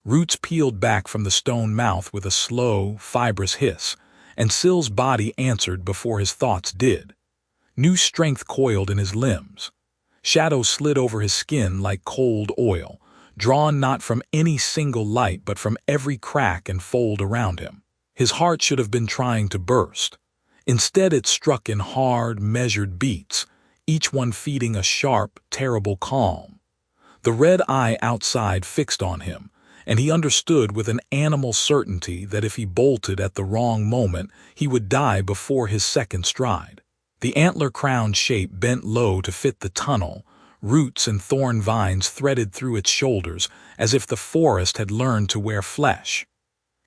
Roots peeled back from the stone mouth with a slow, fibrous hiss, and Syl's body answered before his thoughts did. New strength coiled in his limbs. Shadow slid over his skin like cold oil, drawn not from any single light but from every crack and fold around him. His heart should have been trying to burst. Instead it struck in hard, measured beats, each one feeding a sharp, terrible calm. The red eye outside fixed on him, and he understood with an animal certainty that if he bolted at the wrong moment, he would die before his second stride. The antler-crowned shape bent low to fit the tunnel, roots and thorn vines threaded through its shoulders as if the forest had learned to wear flesh.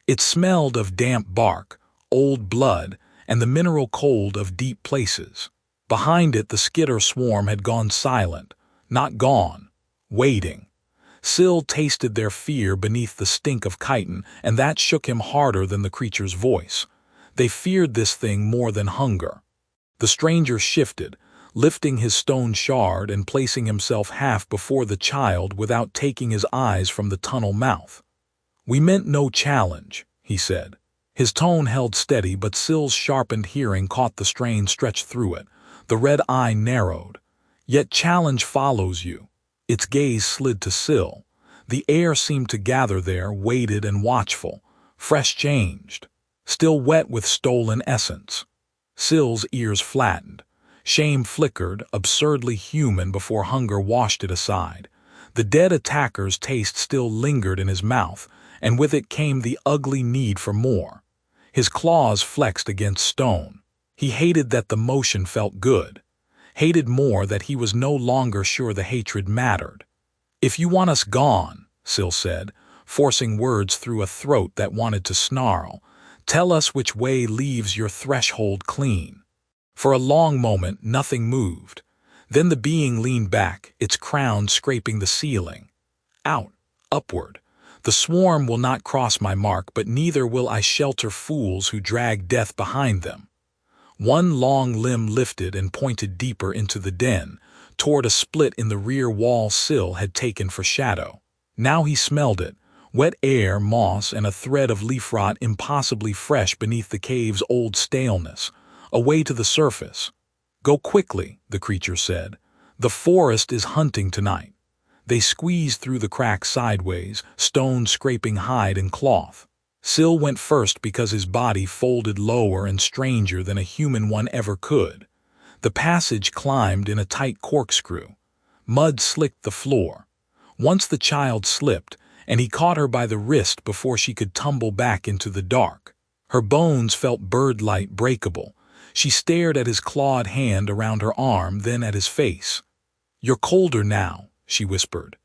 It smelled of damp bark, old blood, and the mineral cold of deep places. Behind it the skitter swarm had gone silent, not gone, waiting. Syl tasted their fear beneath the stink of chitin, and that shook him harder than the creature's voice. They feared this thing more than hunger. The stranger shifted, lifting his stone shard and placing himself half before the child without taking his eyes from the tunnel mouth. "We meant no challenge," he said. His tone held steady, but Syl's sharpened hearing caught the strain stretched through it. The red eye narrowed. "Yet challenge follows you." Its gaze slid to Syl. The air seemed to gather there, weighted and watchful, fresh changed, still wet with stolen essence. Syl's ears flattened. Shame flickered, absurdly human before hunger washed it aside. The dead attacker's taste still lingered in his mouth, and with it came the ugly need for more. His claws flexed against stone. He hated that the motion felt good. Hated more that he was no longer sure the hatred mattered. "If you want us gone," Syl said, forcing words through a throat that wanted to snarl, "tell us which way leaves your threshold clean." For a long moment nothing moved. Then the being leaned back, its crown scraping the ceiling. "Out, upward. The swarm will not cross my mark, but neither will I shelter fools who drag death behind them." One long limb lifted and pointed deeper into the den, toward a split in the rear wall Syl had taken for shadow. Now he smelled it, wet air, moss, and a thread of leaf rot impossibly fresh beneath the cave's old staleness, away to the surface. "Go quickly," the creature said. "The forest is hunting tonight." They squeezed through the crack sideways, stone scraping hide and cloth. Syl went first because his body folded lower and stranger than a human one ever could. The passage climbed in a tight corkscrew. Mud slicked the floor. Once the child slipped, and he caught her by the wrist before she could tumble back into the dark. Her bones felt bird-like breakable. She stared at his clawed hand around her arm, then at his face. "You're colder now," she whispered.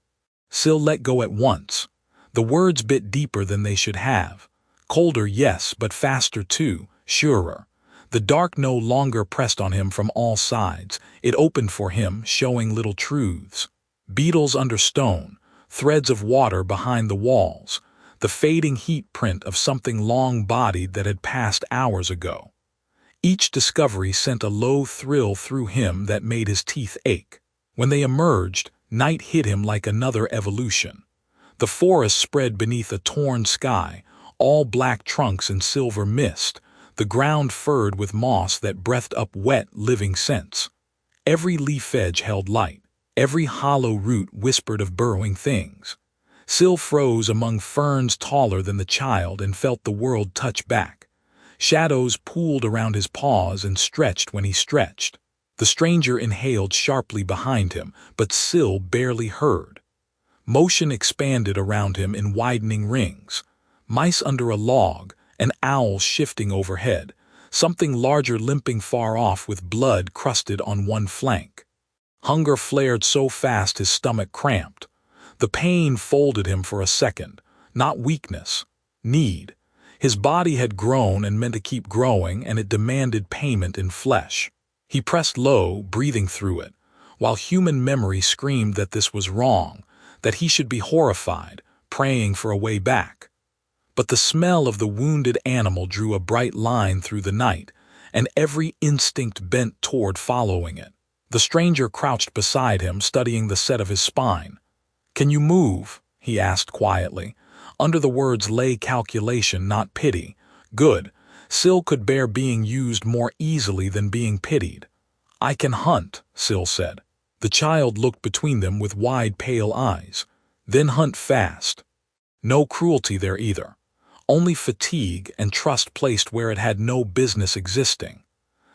Syl let go at once. The words bit deeper than they should have. Colder, yes, but faster too, surer. The dark no longer pressed on him from all sides. It opened for him, showing little truths. Beetles under stone, threads of water behind the walls, the fading heat print of something long-bodied that had passed hours ago. Each discovery sent a low thrill through him that made his teeth ache. When they emerged, night hit him like another evolution. The forest spread beneath a torn sky, all black trunks and silver mist, the ground furred with moss that breathed up wet, living scents. Every leaf edge held light, every hollow root whispered of burrowing things. Syl froze among ferns taller than the child and felt the world touch back. Shadows pooled around his paws and stretched when he stretched. The stranger inhaled sharply behind him, but Syl barely heard. Motion expanded around him in widening rings. Mice under a log, an owl shifting overhead, something larger limping far off with blood crusted on one flank. Hunger flared so fast his stomach cramped. The pain folded him for a second, not weakness, need. His body had grown and meant to keep growing, and it demanded payment in flesh. He pressed low, breathing through it, while human memory screamed that this was wrong, that he should be horrified, praying for a way back. But the smell of the wounded animal drew a bright line through the night, and every instinct bent toward following it. The stranger crouched beside him, studying the set of his spine. "Can you move?" he asked quietly. Under the words lay calculation, not pity. Good. Syl could bear being used more easily than being pitied. I can hunt, Syl said. The child looked between them with wide, pale eyes. Then hunt fast. No cruelty there either. Only fatigue and trust placed where it had no business existing.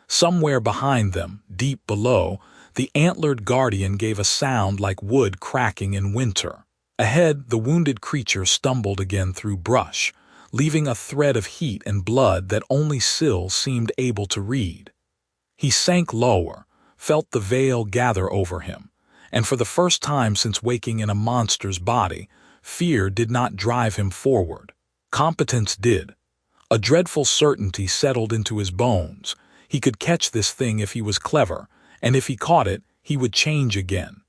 Somewhere behind them, deep below, the antlered guardian gave a sound like wood cracking in winter. Ahead, the wounded creature stumbled again through brush, leaving a thread of heat and blood that only Syl seemed able to read. He sank lower, felt the veil gather over him, and for the first time since waking in a monster's body, fear did not drive him forward. Competence did. A dreadful certainty settled into his bones. He could catch this thing if he was clever, and if he caught it, he would change again.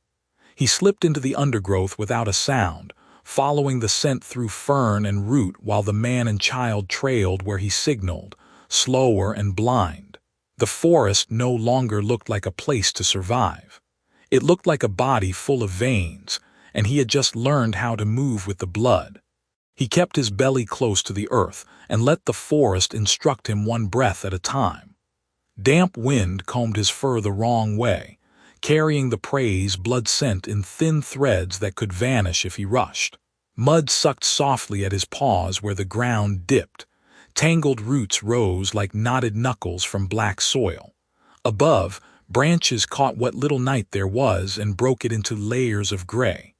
He slipped into the undergrowth without a sound, following the scent through fern and root while the man and child trailed where he signaled, slower and blind. The forest no longer looked like a place to survive. It looked like a body full of veins, and he had just learned how to move with the blood. He kept his belly close to the earth and let the forest instruct him one breath at a time. Damp wind combed his fur the wrong way, carrying the prey's blood scent in thin threads that could vanish if he rushed. Mud sucked softly at his paws where the ground dipped. Tangled roots rose like knotted knuckles from black soil. Above, branches caught what little night there was and broke it into layers of gray.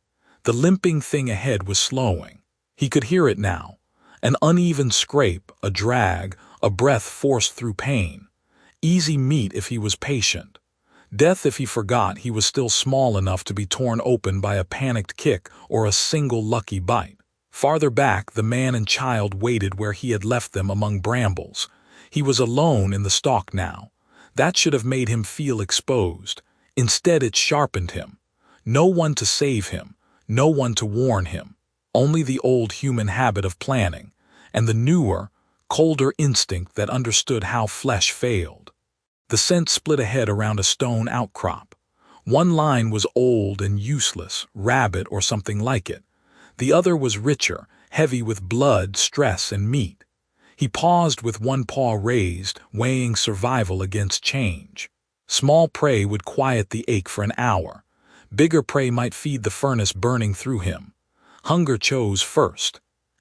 The limping thing ahead was slowing. He could hear it now. An uneven scrape, a drag, a breath forced through pain. Easy meat if he was patient. Death if he forgot he was still small enough to be torn open by a panicked kick or a single lucky bite. Farther back, the man and child waited where he had left them among brambles. He was alone in the stalk now. That should have made him feel exposed. Instead, it sharpened him. No one to save him, no one to warn him. Only the old human habit of planning, and the newer, colder instinct that understood how flesh failed. The scent split ahead around a stone outcrop. One line was old and useless, rabbit or something like it. The other was richer, heavy with blood, stress, and meat. He paused with one paw raised, weighing survival against change. Small prey would quiet the ache for an hour. Bigger prey might feed the furnace burning through him. Hunger chose first.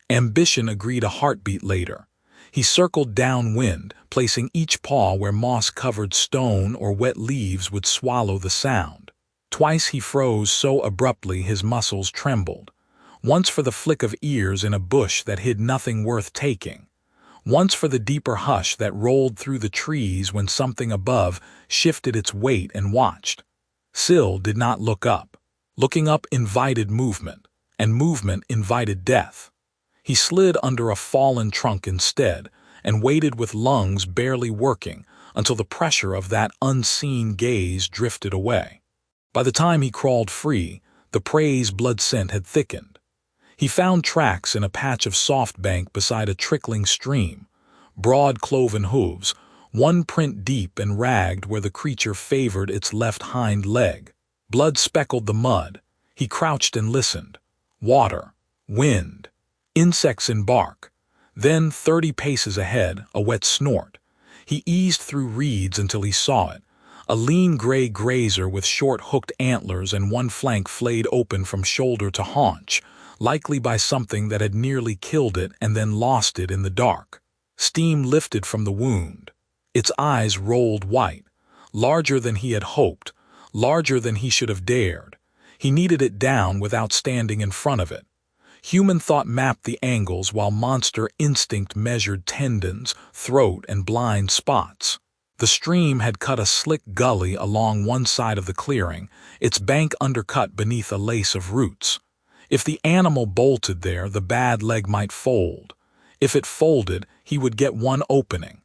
Ambition agreed a heartbeat later. He circled downwind, placing each paw where moss-covered stone or wet leaves would swallow the sound. Twice he froze so abruptly his muscles trembled. Once for the flick of ears in a bush that hid nothing worth taking. Once for the deeper hush that rolled through the trees when something above shifted its weight and watched. Syl did not look up. Looking up invited movement, and movement invited death. He slid under a fallen trunk instead, and waited with lungs barely working until the pressure of that unseen gaze drifted away. By the time he crawled free, the prey's blood scent had thickened. He found tracks in a patch of soft bank beside a trickling stream, broad cloven hooves, one print deep and ragged where the creature favored its left hind leg. Blood speckled the mud. He crouched and listened. Water, wind, insects in bark. Then, 30 paces ahead, a wet snort. He eased through reeds until he saw it. A lean gray grazer with short hooked antlers and one flank flayed open from shoulder to haunch, likely by something that had nearly killed it and then lost it in the dark. Steam lifted from the wound. Its eyes rolled white, larger than he had hoped, larger than he should have dared. He needed it down without standing in front of it. Human thought mapped the angles while monster instinct measured tendons, throat, and blind spots. The stream had cut a slick gully along one side of the clearing, its bank undercut beneath a lace of roots. If the animal bolted there, the bad leg might fold. If it folded, he would get one opening.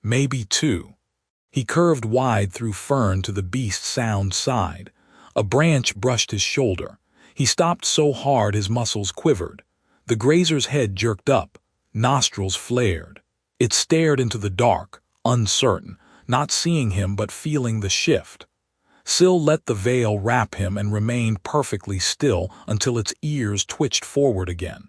Maybe two. He curved wide through fern to the beast's sound side. A branch brushed his shoulder. He stopped so hard his muscles quivered. The grazer's head jerked up, nostrils flared. It stared into the dark, uncertain, not seeing him but feeling the shift. Syl let the veil wrap him and remained perfectly still until its ears twitched forward again.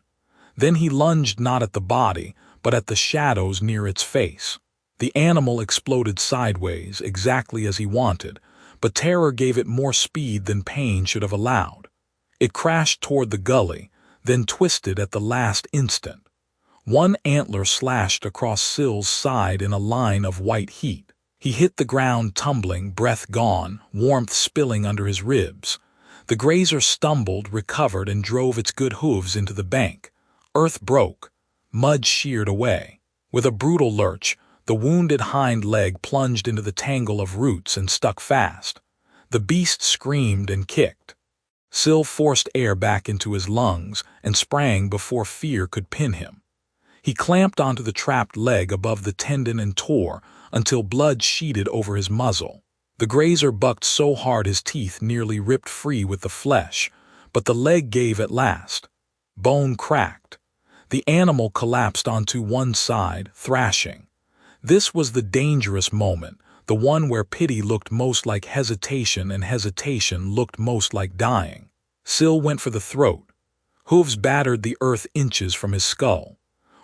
Then he lunged not at the body, but at the shadows near its face. The animal exploded sideways, exactly as he wanted, but terror gave it more speed than pain should have allowed. It crashed toward the gully, then twisted at the last instant. One antler slashed across Sill's side in a line of white heat. He hit the ground tumbling, breath gone, warmth spilling under his ribs. The grazer stumbled, recovered, and drove its good hooves into the bank. Earth broke. Mud sheared away. With a brutal lurch, the wounded hind leg plunged into the tangle of roots and stuck fast. The beast screamed and kicked. Sill forced air back into his lungs and sprang before fear could pin him. He clamped onto the trapped leg above the tendon and tore until blood sheeted over his muzzle. The grazer bucked so hard his teeth nearly ripped free with the flesh, but the leg gave at last. Bone cracked. The animal collapsed onto one side, thrashing. This was the dangerous moment, the one where pity looked most like hesitation and hesitation looked most like dying. Sill went for the throat. Hooves battered the earth inches from his skull.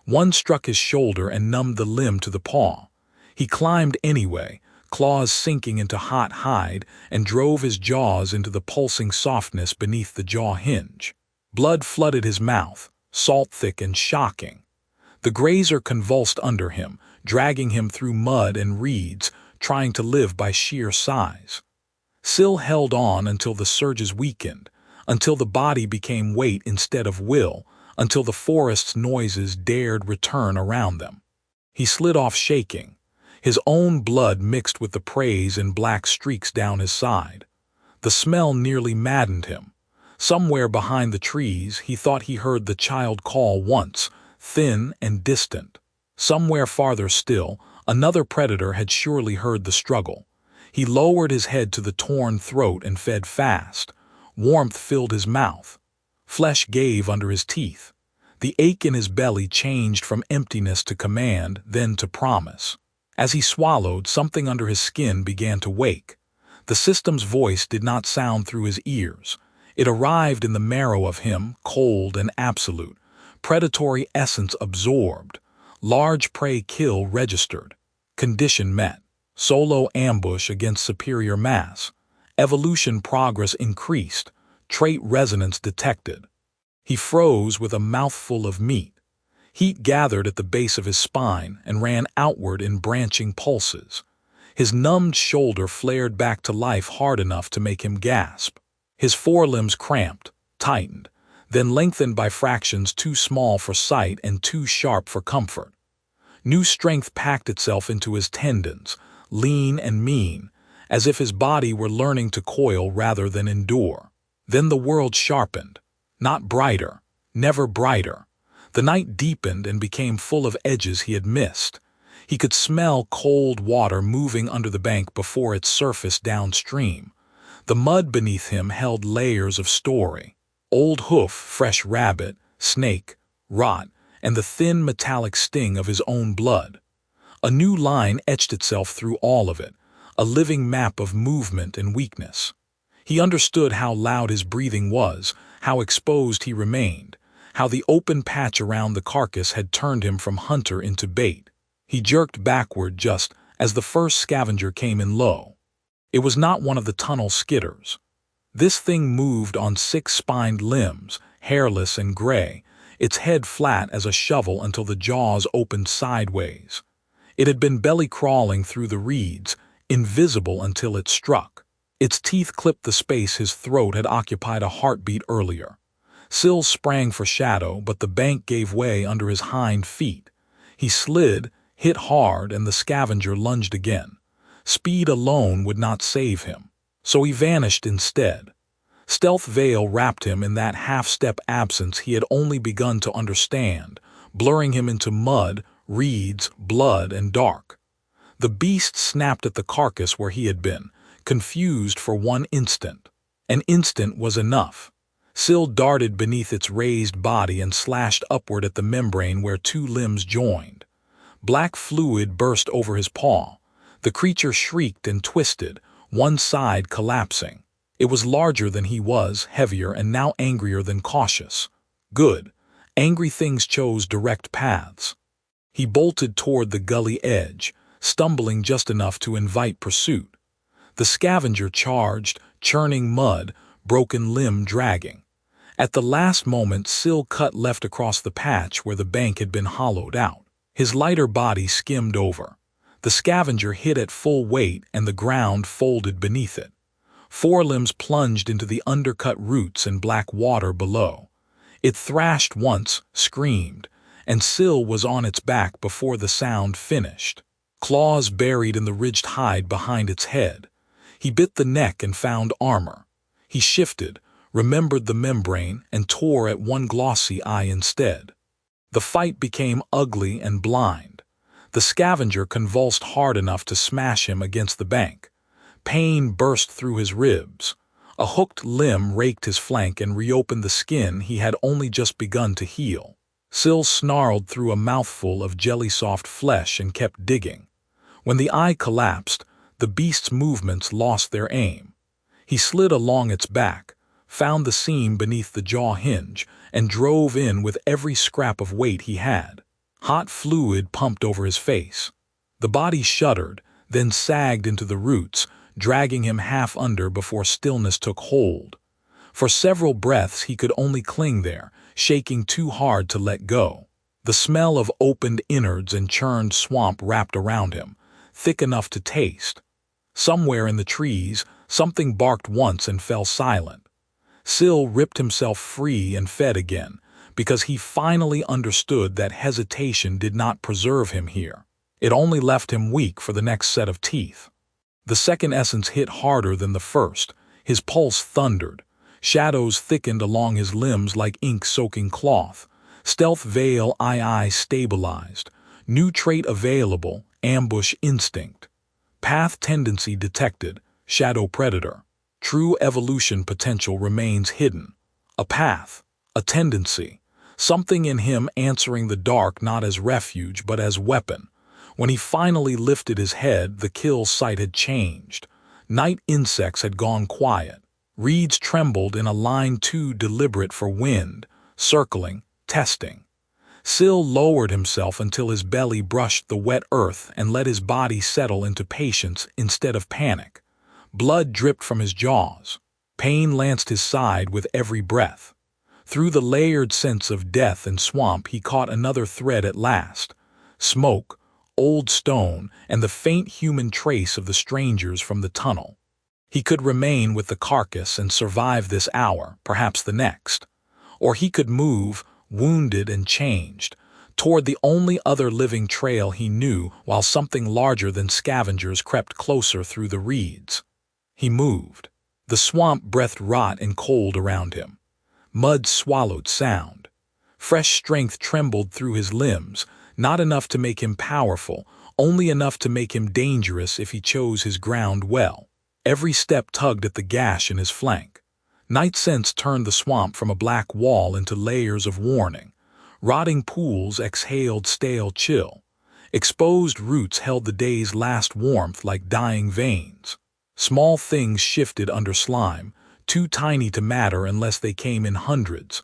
One struck his shoulder and numbed the limb to the paw. He climbed anyway, claws sinking into hot hide, and drove his jaws into the pulsing softness beneath the jaw hinge. Blood flooded his mouth, salt-thick and shocking. The grazer convulsed under him, dragging him through mud and reeds, trying to live by sheer size. Sill held on until the surges weakened, until the body became weight instead of will, until the forest's noises dared return around them. He slid off shaking. His own blood mixed with the prey's in black streaks down his side. The smell nearly maddened him. Somewhere behind the trees he thought he heard the child call once, thin and distant. Somewhere farther still, another predator had surely heard the struggle. He lowered his head to the torn throat and fed fast. Warmth filled his mouth. Flesh gave under his teeth. The ache in his belly changed from emptiness to command, then to promise. As he swallowed, something under his skin began to wake. The system's voice did not sound through his ears. It arrived in the marrow of him, cold and absolute. Predatory essence absorbed. Large prey kill registered. Condition met. Solo ambush against superior mass. Evolution progress increased. Trait resonance detected. He froze with a mouthful of meat. Heat gathered at the base of his spine and ran outward in branching pulses. His numbed shoulder flared back to life hard enough to make him gasp. His forelimbs cramped, tightened, then lengthened by fractions too small for sight and too sharp for comfort. New strength packed itself into his tendons, lean and mean, as if his body were learning to coil rather than endure. Then the world sharpened, not brighter, never brighter. The night deepened and became full of edges he had missed. He could smell cold water moving under the bank before it surfaced downstream. The mud beneath him held layers of story. Old hoof, fresh rabbit, snake, rot, and the thin metallic sting of his own blood. A new line etched itself through all of it, a living map of movement and weakness. He understood how loud his breathing was, how exposed he remained, how the open patch around the carcass had turned him from hunter into bait. He jerked backward just as the first scavenger came in low. It was not one of the tunnel skitters. This thing moved on six-spined limbs, hairless and gray, its head flat as a shovel until the jaws opened sideways. It had been belly-crawling through the reeds, invisible until it struck. Its teeth clipped the space his throat had occupied a heartbeat earlier. Sill sprang for shadow, but the bank gave way under his hind feet. He slid, hit hard, and the scavenger lunged again. Speed alone would not save him, so he vanished instead. Stealth veil wrapped him in that half-step absence he had only begun to understand, blurring him into mud, reeds, blood, and dark. The beast snapped at the carcass where he had been, confused for one instant. An instant was enough. Sill darted beneath its raised body and slashed upward at the membrane where two limbs joined. Black fluid burst over his paw. The creature shrieked and twisted, one side collapsing. It was larger than he was, heavier, and now angrier than cautious. Good. Angry things chose direct paths. He bolted toward the gully edge, stumbling just enough to invite pursuit. The scavenger charged, churning mud, broken limb dragging. At the last moment, Syl cut left across the patch where the bank had been hollowed out. His lighter body skimmed over. The scavenger hit at full weight and the ground folded beneath it. Forelimbs plunged into the undercut roots and black water below. It thrashed once, screamed, and Syl was on its back before the sound finished. Claws buried in the ridged hide behind its head. He bit the neck and found armor. He shifted, remembered the membrane, and tore at one glossy eye instead. The fight became ugly and blind. The scavenger convulsed hard enough to smash him against the bank. Pain burst through his ribs. A hooked limb raked his flank and reopened the skin he had only just begun to heal. Syl snarled through a mouthful of jelly-soft flesh and kept digging. When the eye collapsed, the beast's movements lost their aim. He slid along its back, found the seam beneath the jaw hinge, and drove in with every scrap of weight he had. Hot fluid pumped over his face. The body shuddered, then sagged into the roots, dragging him half under before stillness took hold. For several breaths he could only cling there, shaking too hard to let go. The smell of opened innards and churned swamp wrapped around him, thick enough to taste. Somewhere in the trees, something barked once and fell silent. Syl ripped himself free and fed again, because he finally understood that hesitation did not preserve him here. It only left him weak for the next set of teeth. The second essence hit harder than the first. His pulse thundered. Shadows thickened along his limbs like ink-soaking cloth. Stealth veil II stabilized. New trait available, ambush instinct. Path tendency detected, shadow predator. True evolution potential remains hidden. A path, a tendency. Something in him answering the dark not as refuge but as weapon. When he finally lifted his head, the kill site had changed. Night insects had gone quiet. Reeds trembled in a line too deliberate for wind, circling, testing. Syl lowered himself until his belly brushed the wet earth and let his body settle into patience instead of panic. Blood dripped from his jaws. Pain lanced his side with every breath. Through the layered sense of death and swamp he caught another thread at last. Smoke, old stone, and the faint human trace of the strangers from the tunnel. He could remain with the carcass and survive this hour, perhaps the next. Or he could move, wounded and changed, toward the only other living trail he knew while something larger than scavengers crept closer through the reeds. He moved. The swamp breathed rot and cold around him. Mud swallowed sound. Fresh strength trembled through his limbs, not enough to make him powerful, only enough to make him dangerous if he chose his ground well. Every step tugged at the gash in his flank. Night scents turned the swamp from a black wall into layers of warning. Rotting pools exhaled stale chill. Exposed roots held the day's last warmth like dying veins. Small things shifted under slime, too tiny to matter unless they came in hundreds.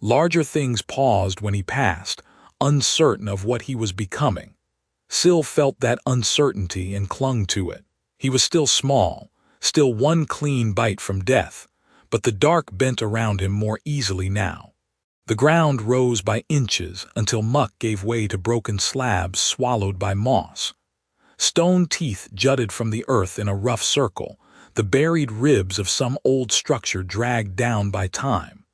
Larger things paused when he passed, uncertain of what he was becoming. Syl felt that uncertainty and clung to it. He was still small, still one clean bite from death, but the dark bent around him more easily now. The ground rose by inches until muck gave way to broken slabs swallowed by moss. Stone teeth jutted from the earth in a rough circle, the buried ribs of some old structure dragged down by time.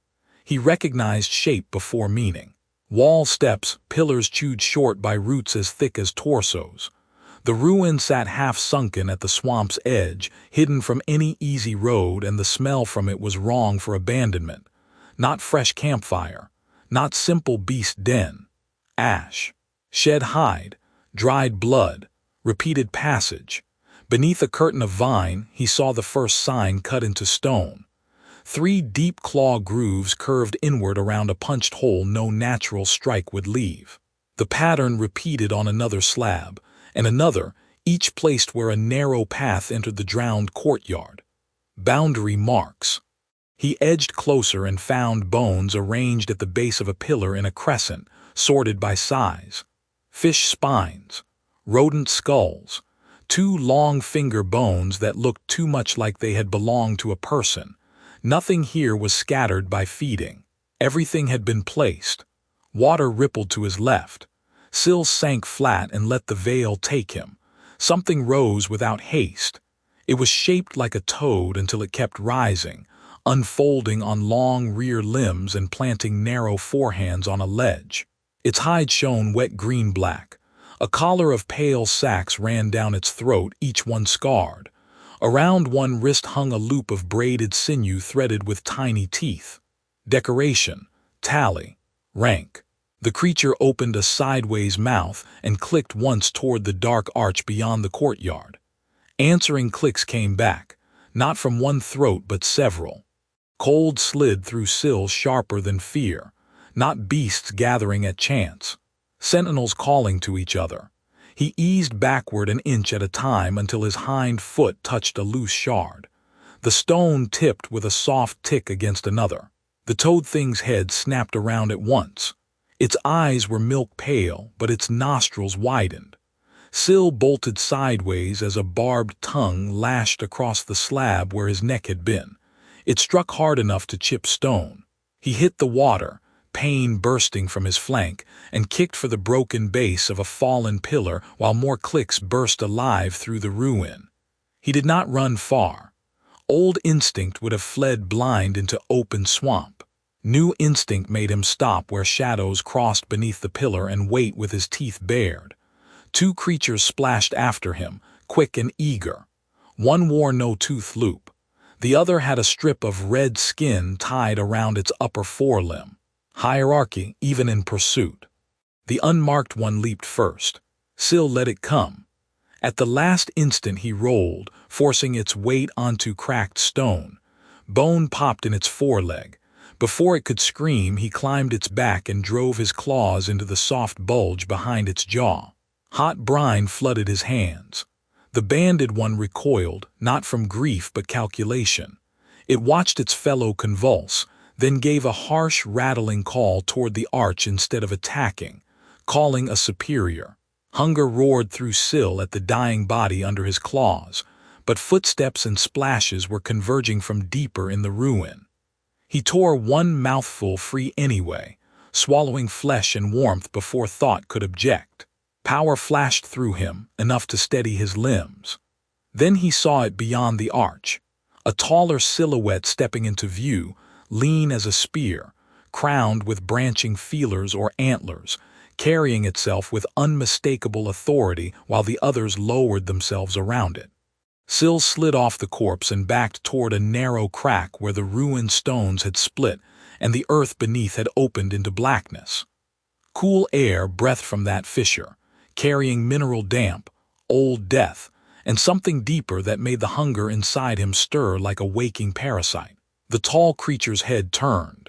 He recognized shape before meaning. Wall steps, pillars chewed short by roots as thick as torsos. The ruin sat half-sunken at the swamp's edge, hidden from any easy road, and the smell from it was wrong for abandonment. Not fresh campfire, not simple beast den. Ash, shed hide, dried blood, repeated passage. Beneath a curtain of vine, he saw the first sign cut into stone. 3 deep claw grooves curved inward around a punched hole no natural strike would leave. The pattern repeated on another slab, and another, each placed where a narrow path entered the drowned courtyard. Boundary marks. He edged closer and found bones arranged at the base of a pillar in a crescent, sorted by size. Fish spines, rodent skulls, two long finger bones that looked too much like they had belonged to a person. Nothing here was scattered by feeding. Everything had been placed. Water rippled to his left. Syl sank flat and let the veil take him. Something rose without haste. It was shaped like a toad until it kept rising, unfolding on long rear limbs and planting narrow forehands on a ledge. Its hide shone wet green-black. A collar of pale sacs ran down its throat, each one scarred. Around one wrist hung a loop of braided sinew threaded with tiny teeth. Decoration, tally, rank. The creature opened a sideways mouth and clicked once toward the dark arch beyond the courtyard. Answering clicks came back, not from one throat but several. Cold slid through Syl sharper than fear, not beasts gathering at chance. Sentinels calling to each other. He eased backward an inch at a time until his hind foot touched a loose shard. The stone tipped with a soft tick against another. The toad thing's head snapped around at once. Its eyes were milk pale, but its nostrils widened. Syl bolted sideways as a barbed tongue lashed across the slab where his neck had been. It struck hard enough to chip stone. He hit the water, pain bursting from his flank, and kicked for the broken base of a fallen pillar while more clicks burst alive through the ruin. He did not run far. Old instinct would have fled blind into open swamp. New instinct made him stop where shadows crossed beneath the pillar and wait with his teeth bared. Two creatures splashed after him, quick and eager. One wore no tooth loop. The other had a strip of red skin tied around its upper forelimb. Hierarchy, even in pursuit. The unmarked one leaped first. Syl let it come. At the last instant he rolled, forcing its weight onto cracked stone. Bone popped in its foreleg. Before it could scream, he climbed its back and drove his claws into the soft bulge behind its jaw. Hot brine flooded his hands. The banded one recoiled, not from grief but calculation. It watched its fellow convulse, then gave a harsh, rattling call toward the arch instead of attacking, calling a superior. Hunger roared through Syl at the dying body under his claws, but footsteps and splashes were converging from deeper in the ruin. He tore one mouthful free anyway, swallowing flesh and warmth before thought could object. Power flashed through him, enough to steady his limbs. Then he saw it beyond the arch. A taller silhouette stepping into view, lean as a spear, crowned with branching feelers or antlers, carrying itself with unmistakable authority while the others lowered themselves around it. Syl slid off the corpse and backed toward a narrow crack where the ruined stones had split and the earth beneath had opened into blackness. Cool air breathed from that fissure, carrying mineral damp, old death, and something deeper that made the hunger inside him stir like a waking parasite. The tall creature's head turned.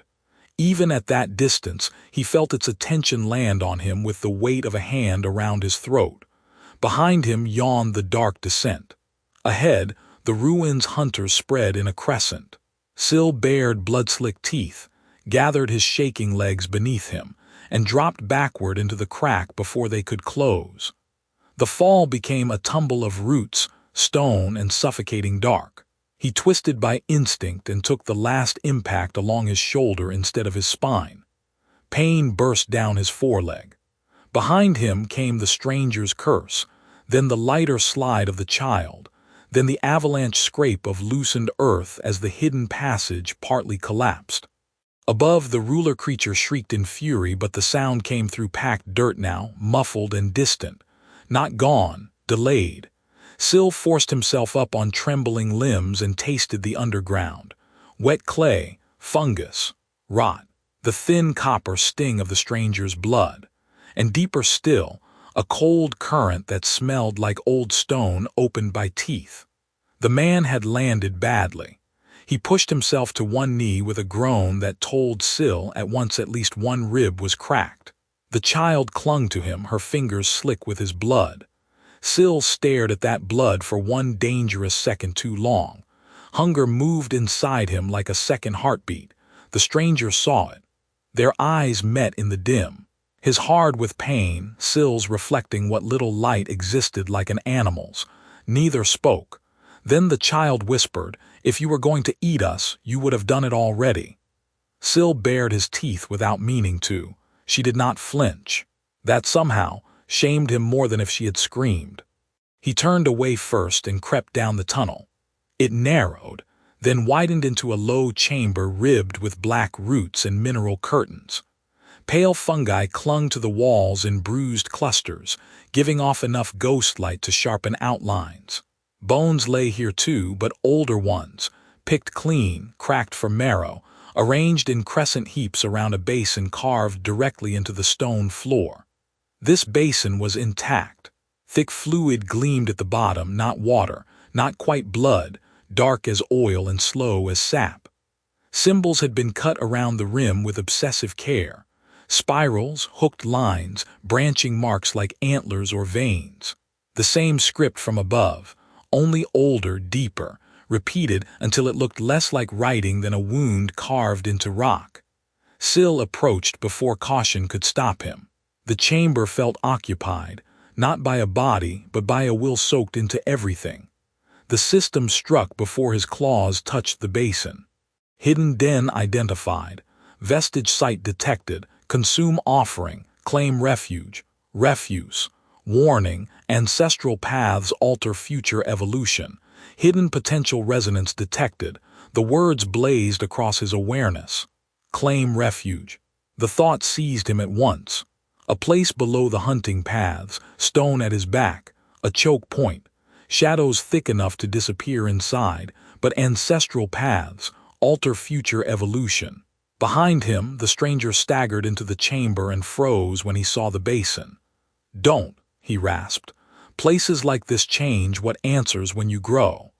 Even at that distance, he felt its attention land on him with the weight of a hand around his throat. Behind him yawned the dark descent. Ahead, the ruins' hunters spread in a crescent. Syl bared blood-slicked teeth, gathered his shaking legs beneath him, and dropped backward into the crack before they could close. The fall became a tumble of roots, stone, and suffocating dark. He twisted by instinct and took the last impact along his shoulder instead of his spine. Pain burst down his foreleg. Behind him came the stranger's curse, then the lighter slide of the child, then the avalanche scrape of loosened earth as the hidden passage partly collapsed. Above, the ruler creature shrieked in fury, but the sound came through packed dirt now, muffled and distant. Not gone, delayed. Syl forced himself up on trembling limbs and tasted the underground. Wet clay, fungus, rot, the thin copper sting of the stranger's blood. And deeper still, a cold current that smelled like old stone opened by teeth. The man had landed badly. He pushed himself to one knee with a groan that told Syl at once at least one rib was cracked. The child clung to him, her fingers slick with his blood. Syl stared at that blood for one dangerous second too long. Hunger moved inside him like a second heartbeat. The stranger saw it. Their eyes met in the dim. His hard with pain, Sil's reflecting what little light existed like an animal's. Neither spoke. Then the child whispered, "If you were going to eat us, you would have done it already." Sil bared his teeth without meaning to. She did not flinch. That somehow shamed him more than if she had screamed. He turned away first and crept down the tunnel. It narrowed, then widened into a low chamber ribbed with black roots and mineral curtains. Pale fungi clung to the walls in bruised clusters, giving off enough ghost light to sharpen outlines. Bones lay here too, but older ones, picked clean, cracked for marrow, arranged in crescent heaps around a basin carved directly into the stone floor. This basin was intact. Thick fluid gleamed at the bottom, not water, not quite blood, dark as oil and slow as sap. Symbols had been cut around the rim with obsessive care. Spirals, hooked lines, branching marks like antlers or veins. The same script from above, only older, deeper, repeated until it looked less like writing than a wound carved into rock. Sil approached before caution could stop him. The chamber felt occupied, not by a body, but by a will soaked into everything. The system struck before his claws touched the basin. Hidden den identified, vestige site detected, consume offering, claim refuge, refuse, warning, ancestral paths alter future evolution, hidden potential resonance detected, the words blazed across his awareness. Claim refuge. The thought seized him at once. A place below the hunting paths, stone at his back, a choke point, shadows thick enough to disappear inside, but ancestral paths, alter future evolution. Behind him, the stranger staggered into the chamber and froze when he saw the basin. "Don't," he rasped. "Places like this change what answers when you grow."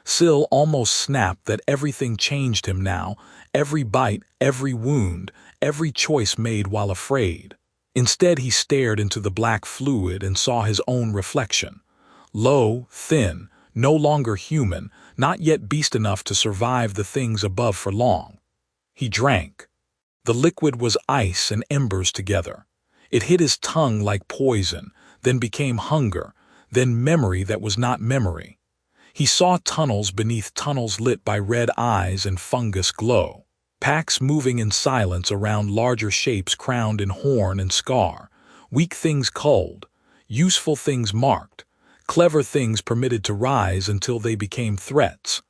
Sil almost snapped that everything changed him now, every bite, every wound, every choice made while afraid. Instead he stared into the black fluid and saw his own reflection. Low, thin, no longer human, not yet beast enough to survive the things above for long. He drank. The liquid was ice and embers together. It hit his tongue like poison, then became hunger, then memory that was not memory. He saw tunnels beneath tunnels lit by red eyes and fungus glow. Packs moving in silence around larger shapes crowned in horn and scar. Weak things culled, useful things marked, clever things permitted to rise until they became threats.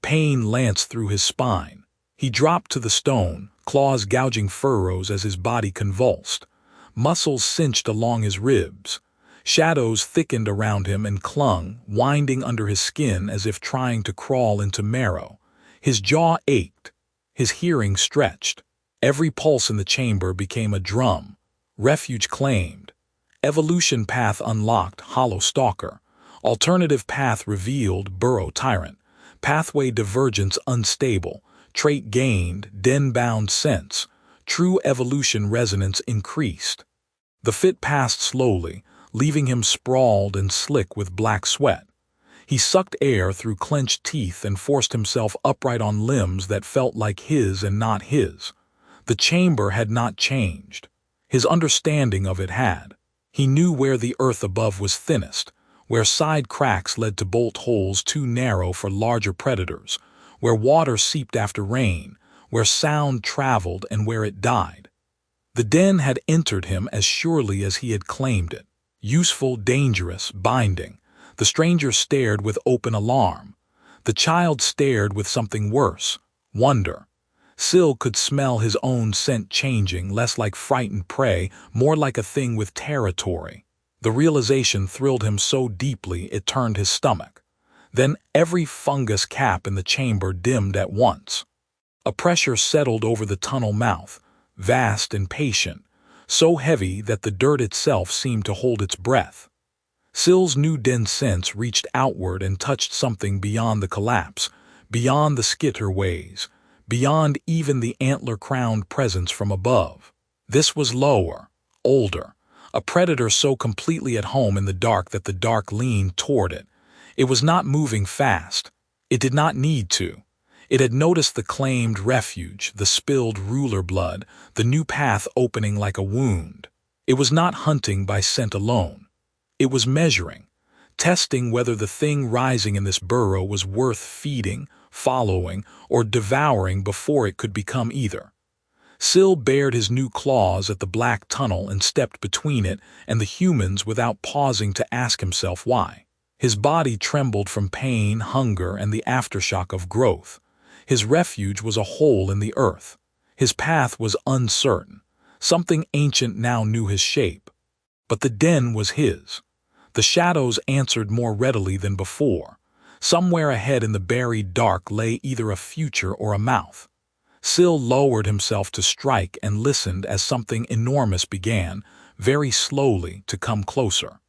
Pain lanced through his spine. He dropped to the stone, claws gouging furrows as his body convulsed. Muscles cinched along his ribs. Shadows thickened around him and clung, winding under his skin as if trying to crawl into marrow. His jaw ached. His hearing stretched. Every pulse in the chamber became a drum. Refuge claimed. Evolution path unlocked, hollow stalker. Alternative path revealed, burrow tyrant. Pathway divergence unstable. Trait gained, den-bound sense. True evolution resonance increased. The fit passed slowly, leaving him sprawled and slick with black sweat. He sucked air through clenched teeth and forced himself upright on limbs that felt like his and not his. The chamber had not changed. His understanding of it had. He knew where the earth above was thinnest, where side cracks led to bolt holes too narrow for larger predators, where water seeped after rain, where sound traveled and where it died. The den had entered him as surely as he had claimed it. Useful, dangerous, binding. The stranger stared with open alarm. The child stared with something worse, wonder. Sil could smell his own scent changing, less like frightened prey, more like a thing with territory. The realization thrilled him so deeply it turned his stomach. Then every fungus cap in the chamber dimmed at once. A pressure settled over the tunnel mouth, vast and patient, so heavy that the dirt itself seemed to hold its breath. Sil's new den sense reached outward and touched something beyond the collapse, beyond the skitterways, beyond even the antler-crowned presence from above. This was lower, older, a predator so completely at home in the dark that the dark leaned toward it. It was not moving fast. It did not need to. It had noticed the claimed refuge, the spilled ruler blood, the new path opening like a wound. It was not hunting by scent alone. It was measuring, testing whether the thing rising in this burrow was worth feeding, following, or devouring before it could become either. Syl bared his new claws at the black tunnel and stepped between it and the humans without pausing to ask himself why. His body trembled from pain, hunger, and the aftershock of growth. His refuge was a hole in the earth. His path was uncertain. Something ancient now knew his shape. But the den was his. The shadows answered more readily than before. Somewhere ahead in the buried dark lay either a future or a mouth. Syl lowered himself to strike and listened as something enormous began, very slowly, to come closer.